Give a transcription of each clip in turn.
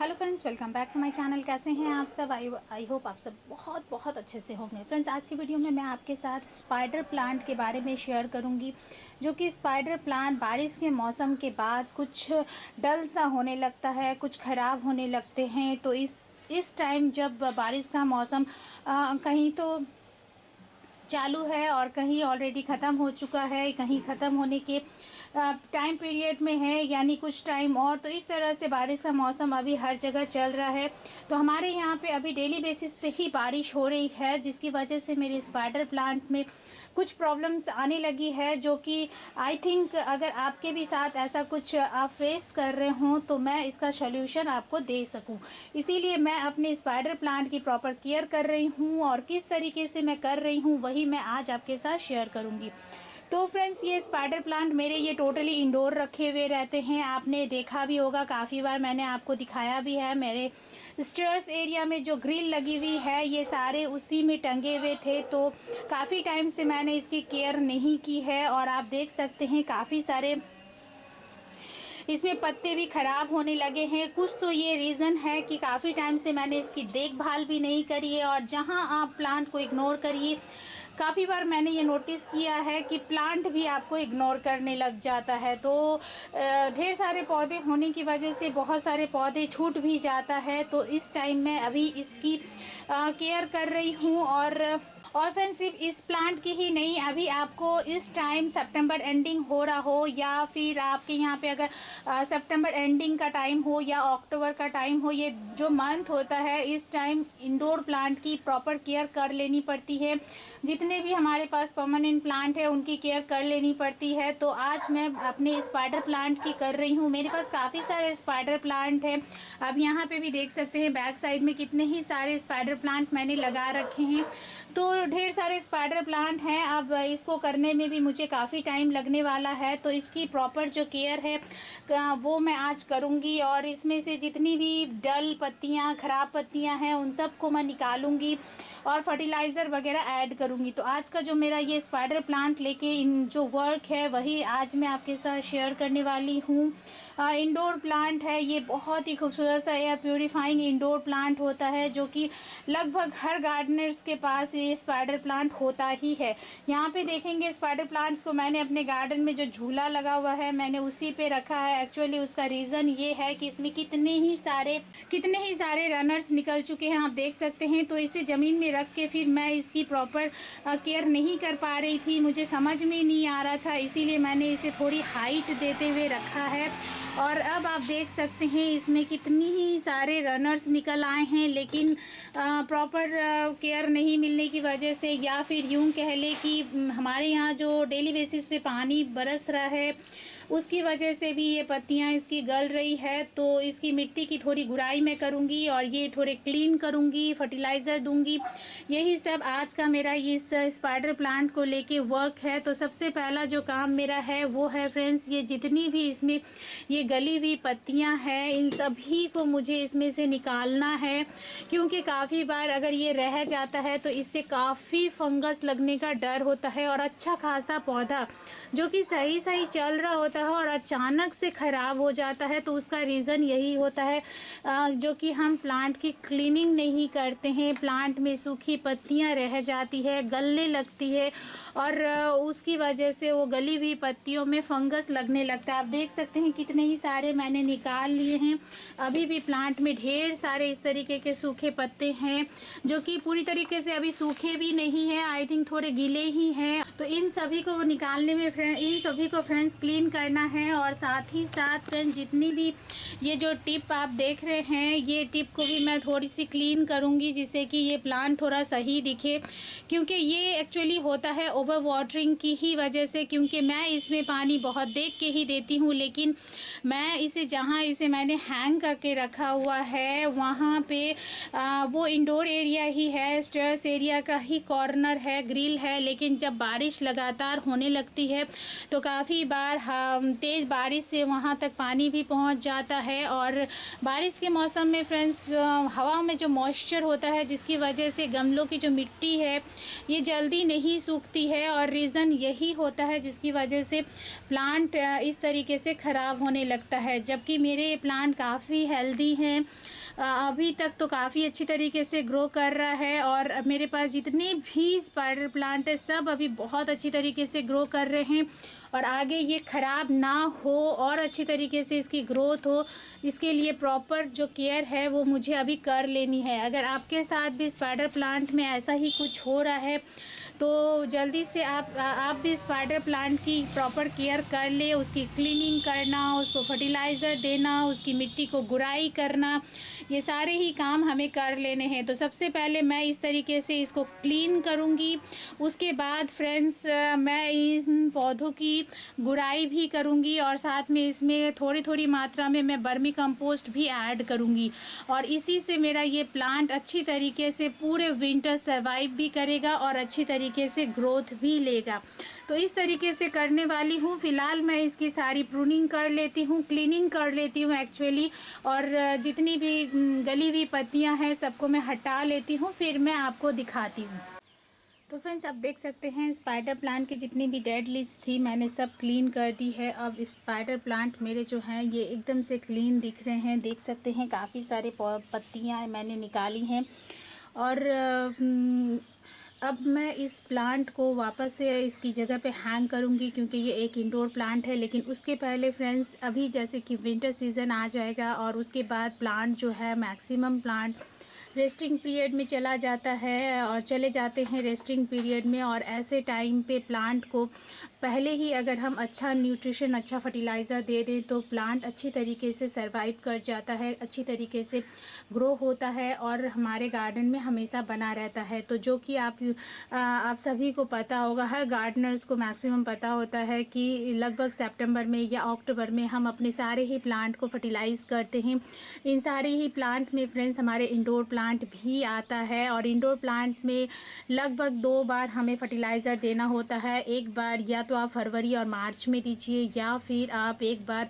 Hello friends, welcome back to my channel. कैसे हैं आप सब? आई होप आप सब बहुत बहुत अच्छे से होंगे। फ्रेंड्स, आज की वीडियो में मैं आपके साथ स्पाइडर प्लांट के बारे में शेयर करूंगी, जो कि स्पाइडर प्लांट बारिश के मौसम के बाद कुछ डल सा होने लगता है, कुछ ख़राब होने लगते हैं। तो इस टाइम जब बारिश का मौसम कहीं तो चालू है और कहीं ऑलरेडी ख़त्म हो चुका है, कहीं ख़त्म होने के टाइम पीरियड में है, यानी कुछ टाइम और। तो इस तरह से बारिश का मौसम अभी हर जगह चल रहा है। तो हमारे यहाँ पे अभी डेली बेसिस पे ही बारिश हो रही है, जिसकी वजह से मेरे स्पाइडर प्लांट में कुछ प्रॉब्लम्स आने लगी है, जो कि आई थिंक अगर आपके भी साथ ऐसा कुछ आप फेस कर रहे हों तो मैं इसका सॉल्यूशन आपको दे सकूं। इसीलिए मैं अपने स्पाइडर प्लांट की प्रॉपर केयर कर रही हूं, और किस तरीके से मैं कर रही हूं वही मैं आज आपके साथ शेयर करूंगी। तो फ्रेंड्स, ये स्पाइडर प्लांट मेरे ये टोटली इंडोर रखे हुए रहते हैं। आपने देखा भी होगा, काफ़ी बार मैंने आपको दिखाया भी है। मेरे स्टेयर्स एरिया में जो ग्रिल लगी हुई है, ये सारे उसी में टंगे हुए थे। तो काफ़ी टाइम से मैंने इसकी केयर नहीं की है, और आप देख सकते हैं काफ़ी सारे इसमें पत्ते भी ख़राब होने लगे हैं। कुछ तो ये रीज़न है कि काफ़ी टाइम से मैंने इसकी देखभाल भी नहीं करी है, और जहाँ आप प्लांट को इग्नोर करिए, काफ़ी बार मैंने ये नोटिस किया है कि प्लांट भी आपको इग्नोर करने लग जाता है। तो ढेर सारे पौधे होने की वजह से बहुत सारे पौधे छूट भी जाता है। तो इस टाइम मैं अभी इसकी केयर कर रही हूँ। और फ्रेंड्स, सिर्फ इस प्लांट की ही नहीं, अभी आपको इस टाइम सितंबर एंडिंग हो रहा हो, या फिर आपके यहाँ पे अगर सितंबर एंडिंग का टाइम हो या अक्टूबर का टाइम हो, ये जो मंथ होता है, इस टाइम इंडोर प्लांट की प्रॉपर केयर कर लेनी पड़ती है। जितने भी हमारे पास परमानेंट प्लांट है उनकी केयर कर लेनी पड़ती है। तो आज मैं अपने स्पाइडर प्लांट की कर रही हूँ। मेरे पास काफ़ी सारे स्पाइडर प्लांट हैं। आप यहाँ पे भी देख सकते हैं बैक साइड में कितने ही सारे स्पाइडर प्लांट मैंने लगा रखे हैं। तो ढेर सारे स्पाइडर प्लांट हैं। अब इसको करने में भी मुझे काफ़ी टाइम लगने वाला है। तो इसकी प्रॉपर जो केयर है वो मैं आज करूँगी, और इसमें से जितनी भी डल पत्तियाँ, ख़राब पत्तियाँ हैं, उन सब को मैं निकालूँगी और फर्टिलाइज़र वगैरह ऐड करूँगी। तो आज का जो मेरा ये स्पाइडर प्लांट लेके इन जो वर्क है वही आज मैं आपके साथ शेयर करने वाली हूँ। इंडोर प्लांट है ये, बहुत ही खूबसूरत सा एयर प्योरीफाइंग इंडोर प्लांट होता है, जो कि लगभग हर गार्डनर्स के पास ये स्पाइडर प्लांट होता ही है। यहाँ पे देखेंगे स्पाइडर प्लांट्स को मैंने अपने गार्डन में जो झूला लगा हुआ है मैंने उसी पे रखा है। एक्चुअली उसका रीज़न ये है कि इसमें कितने ही सारे रनर्स निकल चुके हैं, आप देख सकते हैं। तो इसे ज़मीन में रख के फिर मैं इसकी प्रॉपर केयर नहीं कर पा रही थी, मुझे समझ में नहीं आ रहा था, इसीलिए मैंने इसे थोड़ी हाइट देते हुए रखा है। और अब आप देख सकते हैं इसमें कितनी ही सारे रनर्स निकल आए हैं, लेकिन प्रॉपर केयर नहीं मिलने की वजह से, या फिर यूं कह ले कि हमारे यहाँ जो डेली बेसिस पे पानी बरस रहा है उसकी वजह से भी ये पत्तियाँ इसकी गल रही है। तो इसकी मिट्टी की थोड़ी गुड़ाई मैं करूँगी, और ये थोड़े क्लीन करूँगी, फर्टिलाइज़र दूँगी। यही सब आज का मेरा इस स्पाइडर प्लांट को लेके वर्क है। तो सबसे पहला जो काम मेरा है वो है फ्रेंड्स, ये जितनी भी इसमें ये गली हुई पत्तियां हैं, इन सभी को मुझे इसमें से निकालना है, क्योंकि काफ़ी बार अगर ये रह जाता है तो इससे काफ़ी फंगस लगने का डर होता है। और अच्छा खासा पौधा जो कि सही चल रहा होता है और अचानक से ख़राब हो जाता है, तो उसका रीज़न यही होता है जो कि हम प्लांट की क्लीनिंग नहीं करते हैं। प्लांट में सूखी पत्तियां रह जाती है, गलने लगती है, और उसकी वजह से वो गली हुई पत्तियों में फंगस लगने लगता है। आप देख सकते हैं कितने ही सारे मैंने निकाल लिए हैं। अभी भी प्लांट में ढेर सारे इस तरीके के सूखे पत्ते हैं, जो कि पूरी तरीके से अभी सूखे भी नहीं हैं, आई थिंक थोड़े गीले ही हैं। तो इन सभी को निकालने में इन सभी को फ्रेंड्स क्लीन करना है। और साथ ही साथ फ्रेंड्स, जितनी भी ये जो टिप आप देख रहे हैं, ये टिप को भी मैं थोड़ी सी क्लीन करूँगी, जिससे कि ये प्लांट थोड़ा सही दिखे, क्योंकि ये एक्चुअली होता है ओवर वाटरिंग की ही वजह से। क्योंकि मैं इसमें पानी बहुत देख के ही देती हूँ, लेकिन मैं इसे जहाँ इसे मैंने हैंग करके रखा हुआ है वहाँ पे वो इंडोर एरिया ही है, स्टेयर्स एरिया का ही कॉर्नर है, ग्रिल है। लेकिन जब बारिश लगातार होने लगती है तो काफ़ी बार तेज़ बारिश से वहाँ तक पानी भी पहुँच जाता है। और बारिश के मौसम में फ्रेंड्स, हवा में जो मॉइस्चर होता है, जिसकी वजह से गमलों की जो मिट्टी है ये जल्दी नहीं सूखती है, और रीज़न यही होता है जिसकी वजह से प्लांट इस तरीके से ख़राब होने लगता है, जबकि मेरे ये प्लांट काफ़ी हेल्दी हैं। अभी तक तो काफ़ी अच्छी तरीके से ग्रो कर रहा है और मेरे पास जितने भी स्पाइडर प्लांट है सब अभी बहुत अच्छी तरीके से ग्रो कर रहे हैं और आगे ये ख़राब ना हो और अच्छी तरीके से इसकी ग्रोथ हो, इसके लिए प्रॉपर जो केयर है वो मुझे अभी कर लेनी है। अगर आपके साथ भी स्पाइडर प्लांट में ऐसा ही कुछ हो रहा है तो जल्दी से आप भी स्पाइडर प्लांट की प्रॉपर केयर कर ले, उसकी क्लीनिंग करना, उसको फर्टिलाइज़र देना, उसकी मिट्टी को गुड़ाई करना, ये सारे ही काम हमें कर लेने हैं। तो सबसे पहले मैं इस तरीके से इसको क्लीन करूँगी, उसके बाद फ्रेंड्स मैं इन पौधों की गुड़ाई भी करूँगी और साथ में इसमें थोड़ी थोड़ी मात्रा में मैं वर्मी कंपोस्ट भी ऐड करूँगी और इसी से मेरा ये प्लांट अच्छी तरीके से पूरे विंटर सर्वाइव भी करेगा और अच्छी तरीके से ग्रोथ भी लेगा। तो इस तरीके से करने वाली हूँ। फ़िलहाल मैं इसकी सारी प्रूनिंग कर लेती हूँ, क्लीनिंग कर लेती हूँ एक्चुअली, और जितनी भी गली हुई पत्तियाँ हैं सबको मैं हटा लेती हूँ, फिर मैं आपको दिखाती हूँ। तो फ्रेंड्स आप देख सकते हैं स्पाइडर प्लांट की जितनी भी डेड लीव्स थी मैंने सब क्लीन कर दी है। अब स्पाइडर प्लांट मेरे जो हैं ये एकदम से क्लीन दिख रहे हैं, देख सकते हैं काफ़ी सारे पत्तियां मैंने निकाली हैं। और अब मैं इस प्लांट को वापस से इसकी जगह पे हैंग करूँगी क्योंकि ये एक इंडोर प्लांट है। लेकिन उसके पहले फ्रेंड्स अभी जैसे कि विंटर सीज़न आ जाएगा और उसके बाद प्लांट जो है मैक्सिमम प्लांट रेस्टिंग पीरियड में चला जाता है और चले जाते हैं रेस्टिंग पीरियड में, और ऐसे टाइम पे प्लांट को पहले ही अगर हम अच्छा न्यूट्रिशन, अच्छा फर्टिलाइज़र दे दें तो प्लांट अच्छी तरीके से सरवाइव कर जाता है, अच्छी तरीके से ग्रो होता है और हमारे गार्डन में हमेशा बना रहता है। तो जो कि आप सभी को पता होगा, हर गार्डनर्स को मैक्सिमम पता होता है कि लगभग सितंबर में या अक्टूबर में हम अपने सारे ही प्लांट को फर्टिलाइज़ करते हैं। इन सारे ही प्लांट में फ्रेंड्स हमारे इंडोर प्लांट भी आता है और इंडोर प्लांट में लगभग 2 बार हमें फर्टिलाइज़र देना होता है। एक बार या तो आप फरवरी और मार्च में दीजिए या फिर आप एक बार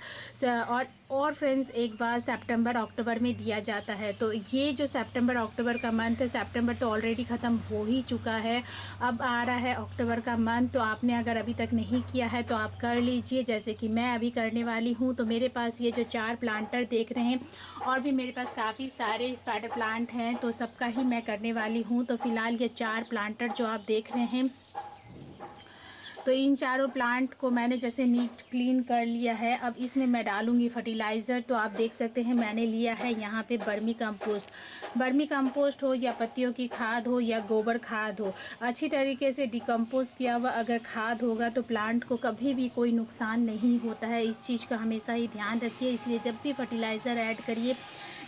और फ्रेंड्स एक बार सितंबर अक्टूबर में दिया जाता है। तो ये जो सितंबर अक्टूबर का मंथ है, सितंबर तो ऑलरेडी ख़त्म हो ही चुका है, अब आ रहा है अक्टूबर का मंथ। तो आपने अगर अभी तक नहीं किया है तो आप कर लीजिए, जैसे कि मैं अभी करने वाली हूँ। तो मेरे पास ये जो 4 प्लांटर देख रहे हैं और भी मेरे पास काफ़ी सारे स्पाइडर प्लांट हैं तो सबका ही मैं करने वाली हूँ। तो फ़िलहाल ये 4 प्लांटर जो आप देख रहे हैं, तो इन चारों प्लांट को मैंने जैसे नीट क्लीन कर लिया है। अब इसमें मैं डालूंगी फर्टिलाइज़र। तो आप देख सकते हैं मैंने लिया है यहाँ पे वर्मी कंपोस्ट हो या पत्तियों की खाद हो या गोबर खाद हो, अच्छी तरीके से डिकम्पोज किया हुआ अगर खाद होगा तो प्लांट को कभी भी कोई नुकसान नहीं होता है। इस चीज़ का हमेशा ही ध्यान रखिए। इसलिए जब भी फर्टिलाइज़र ऐड करिए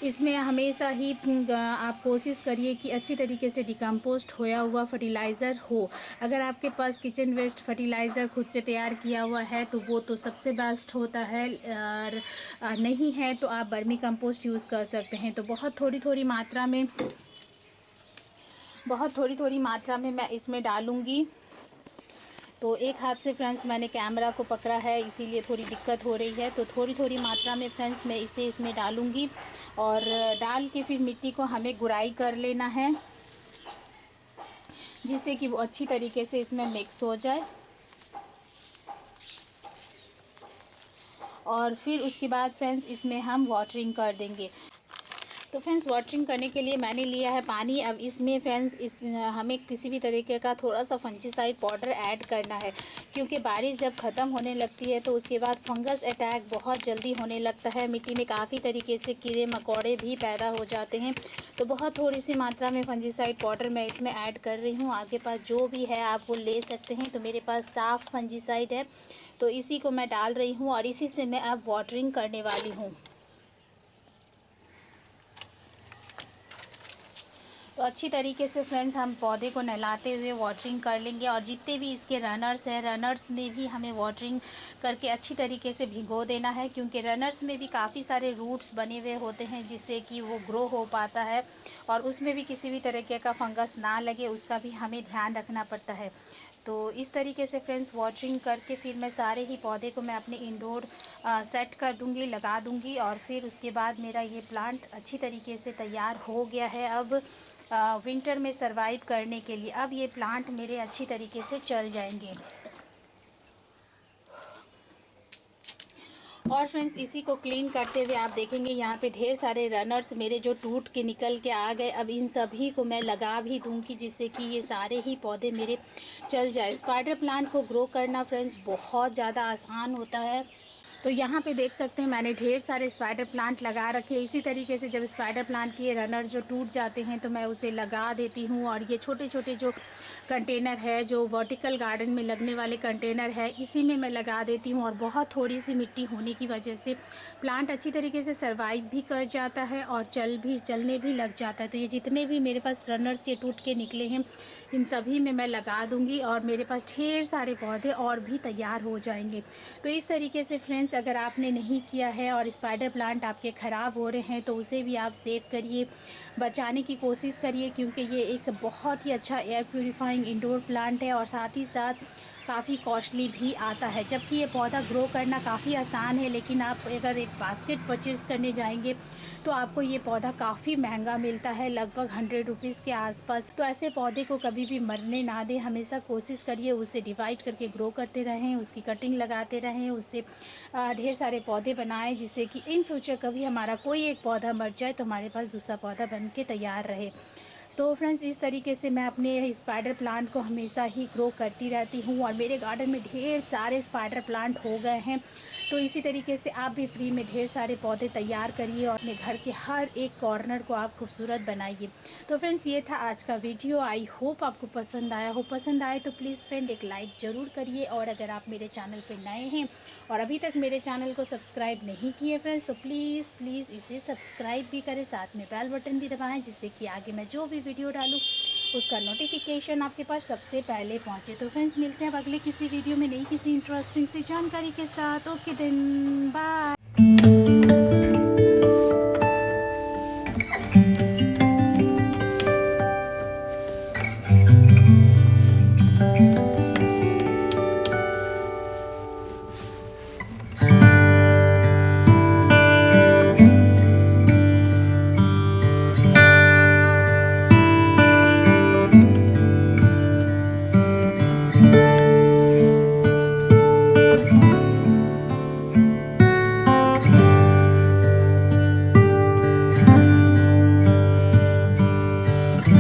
इसमें हमेशा ही आप कोशिश करिए कि अच्छी तरीके से डिकम्पोस्ट होया हुआ फर्टिलाइज़र हो। अगर आपके पास किचन वेस्ट फर्टिलाइज़र खुद से तैयार किया हुआ है तो वो तो सबसे बेस्ट होता है, और नहीं है तो आप वर्मी कंपोस्ट यूज़ कर सकते हैं। तो बहुत थोड़ी थोड़ी मात्रा में मैं इसमें डालूँगी। तो एक हाथ से फ्रेंड्स मैंने कैमरा को पकड़ा है इसीलिए थोड़ी दिक्कत हो रही है। तो थोड़ी थोड़ी मात्रा में फ्रेंड्स मैं इसे इसमें डालूँगी और डाल के फिर मिट्टी को हमें गुड़ाई कर लेना है जिससे कि वो अच्छी तरीके से इसमें मिक्स हो जाए। और फिर उसके बाद फ्रेंड्स इसमें हम वाटरिंग कर देंगे। तो फ्रेंड्स वाटरिंग करने के लिए मैंने लिया है पानी। अब इसमें फ्रेंड्स हमें किसी भी तरीके का थोड़ा सा फंजीसाइड पाउडर ऐड करना है क्योंकि बारिश जब ख़त्म होने लगती है तो उसके बाद फंगस अटैक बहुत जल्दी होने लगता है। मिट्टी में काफ़ी तरीके से कीड़े मकोड़े भी पैदा हो जाते हैं। तो बहुत थोड़ी सी मात्रा में फंजीसाइड पाउडर मैं इसमें ऐड कर रही हूँ। आपके पास जो भी है आप वो ले सकते हैं। तो मेरे पास साफ़ फंजीसाइड है तो इसी को मैं डाल रही हूँ और इसी से मैं अब वाटरिंग करने वाली हूँ। तो अच्छी तरीके से फ्रेंड्स हम पौधे को नहलाते हुए वाटरिंग कर लेंगे और जितने भी इसके रनर्स हैं रनर्स में भी हमें वाटरिंग करके अच्छी तरीके से भिगो देना है क्योंकि रनर्स में भी काफ़ी सारे रूट्स बने हुए होते हैं जिससे कि वो ग्रो हो पाता है और उसमें भी किसी भी तरीके का फंगस ना लगे उसका भी हमें ध्यान रखना पड़ता है। तो इस तरीके से फ्रेंड्स वाटरिंग करके फिर मैं सारे ही पौधे को मैं अपने इंडोर सेट कर दूंगी, लगा दूंगी और फिर उसके बाद मेरा ये प्लांट अच्छी तरीके से तैयार हो गया है अब विंटर में सरवाइव करने के लिए। अब ये प्लांट मेरे अच्छी तरीके से चल जाएंगे। और फ्रेंड्स इसी को क्लीन करते हुए आप देखेंगे यहाँ पे ढेर सारे रनर्स मेरे जो टूट के निकल के आ गए। अब इन सभी को मैं लगा भी दूंगी जिससे कि ये सारे ही पौधे मेरे चल जाए। स्पाइडर प्लांट को ग्रो करना फ्रेंड्स बहुत ज़्यादा आसान होता है। तो यहाँ पे देख सकते हैं मैंने ढेर सारे स्पाइडर प्लांट लगा रखे। इसी तरीके से जब स्पाइडर प्लांट के रनर जो टूट जाते हैं तो मैं उसे लगा देती हूँ। और ये छोटे छोटे जो कंटेनर है, जो वर्टिकल गार्डन में लगने वाले कंटेनर है, इसी में मैं लगा देती हूँ। और बहुत थोड़ी सी मिट्टी होने की वजह से प्लांट अच्छी तरीके से सर्वाइव भी कर जाता है और चलने भी लग जाता है। तो ये जितने भी मेरे पास रनर्स ये टूट के निकले हैं इन सभी में मैं लगा दूंगी और मेरे पास ढेर सारे पौधे और भी तैयार हो जाएंगे। तो इस तरीके से फ्रेंड्स अगर आपने नहीं किया है और स्पाइडर प्लांट आपके ख़राब हो रहे हैं तो उसे भी आप सेव करिए, बचाने की कोशिश करिए, क्योंकि ये एक बहुत ही अच्छा एयर प्यूरिफाइंग इंडोर प्लांट है और साथ ही साथ काफ़ी कॉस्टली भी आता है। जबकि ये पौधा ग्रो करना काफ़ी आसान है, लेकिन आप अगर एक बास्केट परचेज़ करने जाएंगे तो आपको ये पौधा काफ़ी महंगा मिलता है, लगभग 100 रुपीज़ के आसपास। तो ऐसे पौधे को कभी भी मरने ना दें, हमेशा कोशिश करिए उसे डिवाइड करके ग्रो करते रहें, उसकी कटिंग लगाते रहें, उससे ढेर सारे पौधे बनाएं, जिससे कि इन फ्यूचर कभी हमारा कोई एक पौधा मर जाए तो हमारे पास दूसरा पौधा बन के तैयार रहे। तो फ्रेंड्स इस तरीके से मैं अपने स्पाइडर प्लांट को हमेशा ही ग्रो करती रहती हूँ और मेरे गार्डन में ढेर सारे स्पाइडर प्लांट हो गए हैं। तो इसी तरीके से आप भी फ्री में ढेर सारे पौधे तैयार करिए और अपने घर के हर एक कॉर्नर को आप खूबसूरत बनाइए। तो फ्रेंड्स ये था आज का वीडियो। आई होप आपको पसंद आया हो। पसंद आए तो प्लीज़ फ्रेंड एक लाइक ज़रूर करिए। और अगर आप मेरे चैनल पर नए हैं और अभी तक मेरे चैनल को सब्सक्राइब नहीं किए फ्रेंड्स तो प्लीज़ इसे सब्सक्राइब भी करें, साथ में बेल बटन भी दबाएं, जिससे कि आगे मैं जो भी वीडियो डालूं उसका नोटिफिकेशन आपके पास सबसे पहले पहुंचे। तो फ्रेंड्स मिलते हैं अब अगले किसी वीडियो में नई किसी इंटरेस्टिंग सी जानकारी के साथ। Okay then bye.